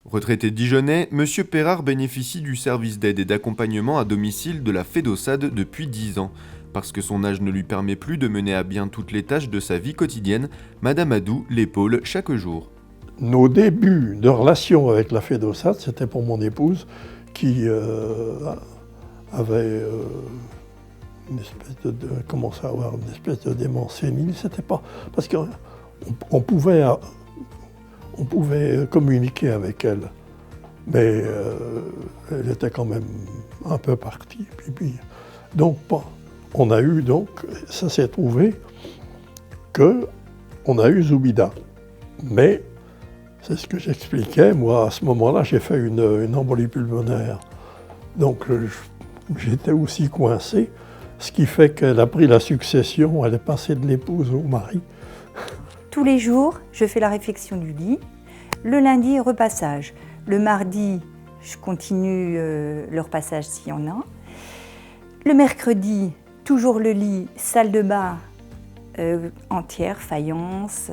Retraité dijonnais, M. Perrard bénéficie du service d'aide et d'accompagnement à domicile de la FEDOSAD depuis 10 ans. Parce que son âge ne lui permet plus de mener à bien toutes les tâches de sa vie quotidienne, Madame Adou l'épaule chaque jour. Nos débuts de relation avec la FEDOSAD, c'était pour mon épouse qui avait une espèce commençait à avoir une espèce de démence sénile. C'était pas parce qu'on pouvait communiquer avec elle, mais elle était quand même un peu partie. On a eu ça s'est trouvé qu'on a eu Zoubida, mais c'est ce que j'expliquais. Moi, à ce moment-là, j'ai fait une embolie pulmonaire. Donc, j'étais aussi coincé, ce qui fait qu'elle a pris la succession, elle est passée de l'épouse au mari. Tous les jours, je fais la réfection du lit. Le lundi, repassage. Le mardi, je continue le repassage s'il y en a. Le mercredi, toujours le lit, salle de bain entière, faïence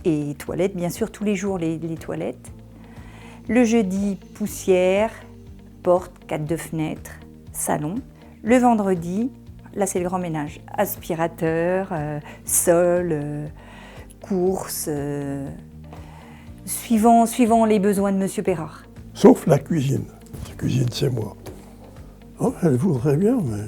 et toilettes. Bien sûr, tous les jours, les toilettes. Le jeudi, poussière, porte, cadre de fenêtre, salon. Le vendredi, là c'est le grand ménage, aspirateur, sol, courses, suivant les besoins de M. Perrard. Sauf la cuisine. La cuisine, c'est moi. Oh, elle voudrait bien, mais...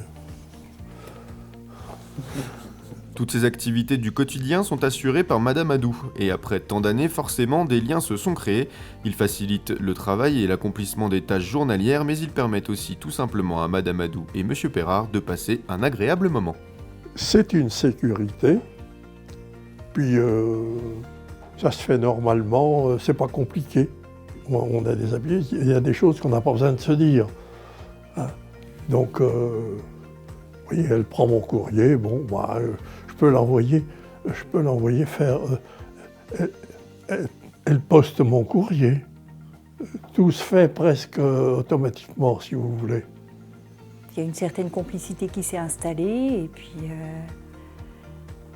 Toutes ces activités du quotidien sont assurées par Madame Adou, et après tant d'années, forcément, des liens se sont créés. Ils facilitent le travail et l'accomplissement des tâches journalières, mais ils permettent aussi tout simplement à Madame Adou et M. Perrard de passer un agréable moment. C'est une sécurité, puis ça se fait normalement, c'est pas compliqué. On a des habitudes, il y a des choses qu'on n'a pas besoin de se dire. Donc, oui, elle prend mon courrier, bon, bah, je peux l'envoyer faire... elle poste mon courrier. Tout se fait presque automatiquement, si vous voulez. Il y a une certaine complicité qui s'est installée, et puis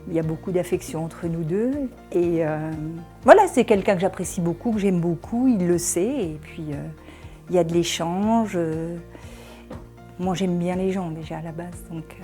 il y a beaucoup d'affection entre nous deux. Et voilà, c'est quelqu'un que j'apprécie beaucoup, que j'aime beaucoup, il le sait, et puis il y a de l'échange. Moi, j'aime bien les gens déjà à la base, donc...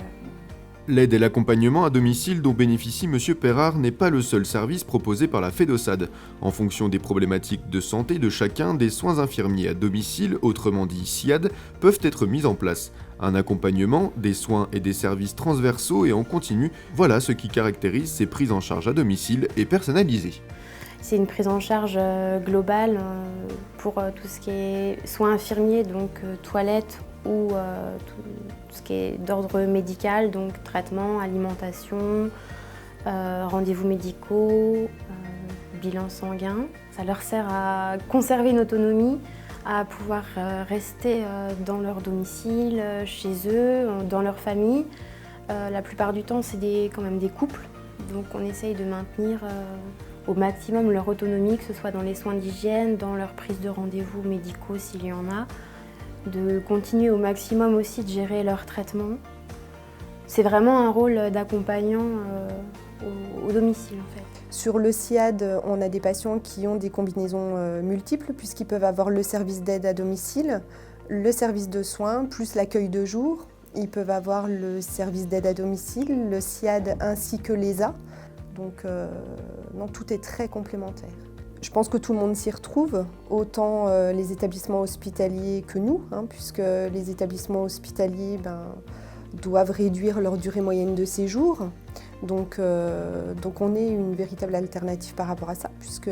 L'aide et l'accompagnement à domicile dont bénéficie M. Perrard n'est pas le seul service proposé par la FEDOSAD. En fonction des problématiques de santé de chacun, des soins infirmiers à domicile, autrement dit SIAD, peuvent être mis en place. Un accompagnement, des soins et des services transversaux et en continu, voilà ce qui caractérise ces prises en charge à domicile et personnalisées. C'est une prise en charge globale pour tout ce qui est soins infirmiers, donc toilettes, ou tout ce qui est d'ordre médical, donc traitement, alimentation, rendez-vous médicaux, bilan sanguin. Ça leur sert à conserver une autonomie, à pouvoir rester dans leur domicile, chez eux, dans leur famille. La plupart du temps, c'est quand même des couples, donc on essaye de maintenir au maximum leur autonomie, que ce soit dans les soins d'hygiène, dans leur prise de rendez-vous médicaux s'il y en a, de continuer au maximum aussi de gérer leur traitement. C'est vraiment un rôle d'accompagnant au domicile en fait. Sur le SIAD, on a des patients qui ont des combinaisons multiples puisqu'ils peuvent avoir le service d'aide à domicile, le service de soins, plus l'accueil de jour. Ils peuvent avoir le service d'aide à domicile, le SIAD ainsi que l'ESA. Donc non, tout est très complémentaire. Je pense que tout le monde s'y retrouve, autant les établissements hospitaliers que nous, puisque les établissements hospitaliers doivent réduire leur durée moyenne de séjour. Donc on est une véritable alternative par rapport à ça, puisque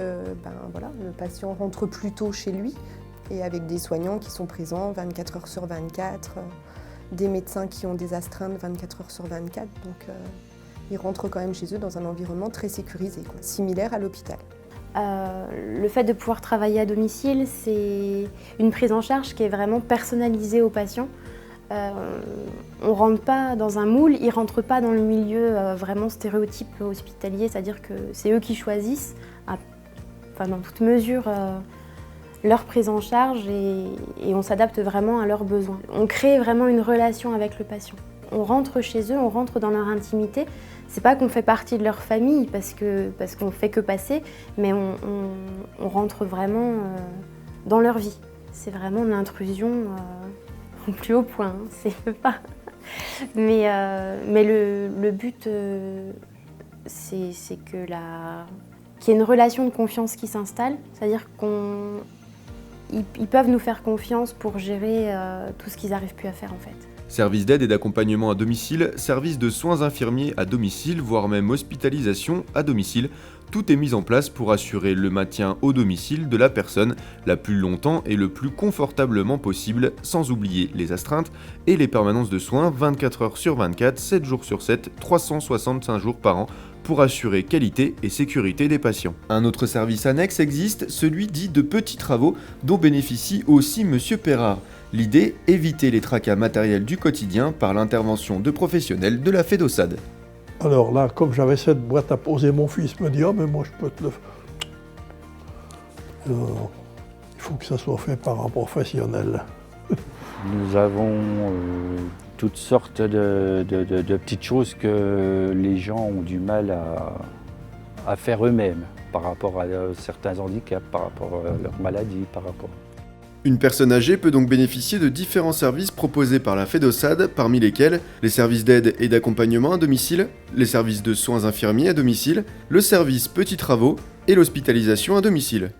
voilà, le patient rentre plus tôt chez lui, et avec des soignants qui sont présents 24 heures sur 24, des médecins qui ont des astreintes 24 heures sur 24. Donc ils rentrent quand même chez eux dans un environnement très sécurisé, similaire à l'hôpital. Le fait de pouvoir travailler à domicile, c'est une prise en charge qui est vraiment personnalisée aux patients. On ne rentre pas dans un moule, ils ne rentrent pas dans le milieu vraiment stéréotype hospitalier, c'est-à-dire que c'est eux qui choisissent, dans toute mesure, leur prise en charge et on s'adapte vraiment à leurs besoins. On crée vraiment une relation avec le patient. On rentre chez eux, on rentre dans leur intimité. C'est pas qu'on fait partie de leur famille parce qu'on fait que passer, mais on rentre vraiment dans leur vie. C'est vraiment de l'intrusion au plus haut point. C'est pas. Mais le but, c'est qu'il y ait une relation de confiance qui s'installe, c'est-à-dire qu'ils peuvent nous faire confiance pour gérer tout ce qu'ils n'arrivent plus à faire en fait. Service d'aide et d'accompagnement à domicile, service de soins infirmiers à domicile, voire même hospitalisation à domicile, tout est mis en place pour assurer le maintien au domicile de la personne la plus longtemps et le plus confortablement possible, sans oublier les astreintes et les permanences de soins 24 heures sur 24, 7 jours sur 7, 365 jours par an, pour assurer qualité et sécurité des patients. Un autre service annexe existe, celui dit de petits travaux, dont bénéficie aussi Monsieur Perrard. L'idée, éviter les tracas matériels du quotidien par l'intervention de professionnels de la FEDOSAD. Alors là, comme j'avais cette boîte à poser, mon fils me dit « Ah, mais moi je peux te le faire. » Il faut que ça soit fait par un professionnel. Nous avons toutes sortes de petites choses que les gens ont du mal à faire eux-mêmes par rapport à certains handicaps, par rapport à leur maladie, par rapport... Une personne âgée peut donc bénéficier de différents services proposés par la FEDOSAD, parmi lesquels les services d'aide et d'accompagnement à domicile, les services de soins infirmiers à domicile, le service petits travaux et l'hospitalisation à domicile.